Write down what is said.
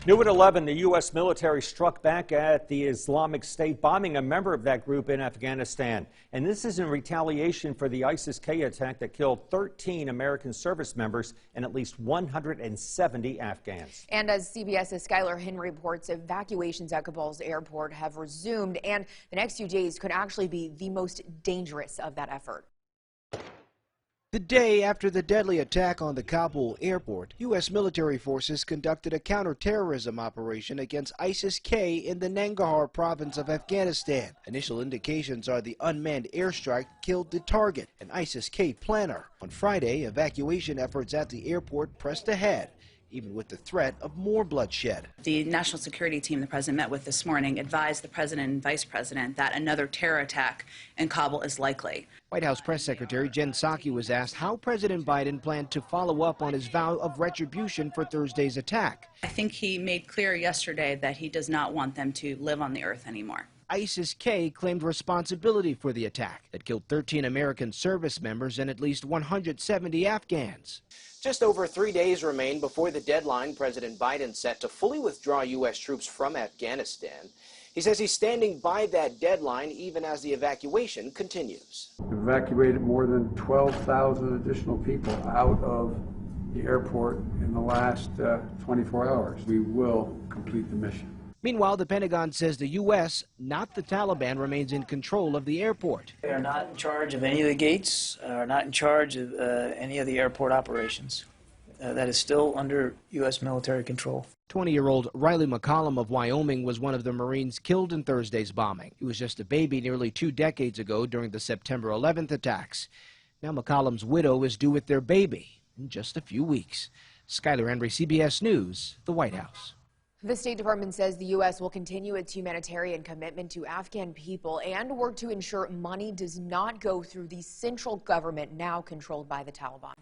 New at 11, the U.S. military struck back at the Islamic State, bombing a member of that group in Afghanistan. And this is in retaliation for the ISIS-K attack that killed 13 American service members and at least 170 Afghans. And as CBS's Skylar Henry reports, evacuations at Kabul's airport have resumed, and the next few days could actually be the most dangerous of that effort. The day after the deadly attack on the Kabul airport, U.S. military forces conducted a counterterrorism operation against ISIS-K in the Nangarhar province of Afghanistan. Initial indications are the unmanned airstrike killed the target, an ISIS-K planner. On Friday, evacuation efforts at the airport pressed ahead, even with the threat of more bloodshed. The national security team the president met with this morning advised the president and vice president that another terror attack in Kabul is likely. White House Press Secretary Jen Psaki was asked how President Biden planned to follow up on his vow of retribution for Thursday's attack. I think he made clear yesterday that he does not want them to live on the earth anymore. ISIS-K claimed responsibility for the attack that killed 13 American service members and at least 170 Afghans. Just over 3 days remain before the deadline President Biden set to fully withdraw U.S. troops from Afghanistan. He says he's standing by that deadline even as the evacuation continues. We've evacuated more than 12,000 additional people out of the airport in the last 24 hours. We will complete the mission. Meanwhile, the Pentagon says the U.S., not the Taliban, remains in control of the airport. They are not in charge of any of the gates, are not in charge of any of the airport operations. That is still under U.S. military control. 20-year-old Riley McCollum of Wyoming was one of the Marines killed in Thursday's bombing. He was just a baby nearly 2 decades ago during the September 11th attacks. Now McCollum's widow is due with their baby in just a few weeks. Skylar Henry, CBS News, the White House. The State Department says the U.S. will continue its humanitarian commitment to Afghan people and work to ensure money does not go through the central government now controlled by the Taliban.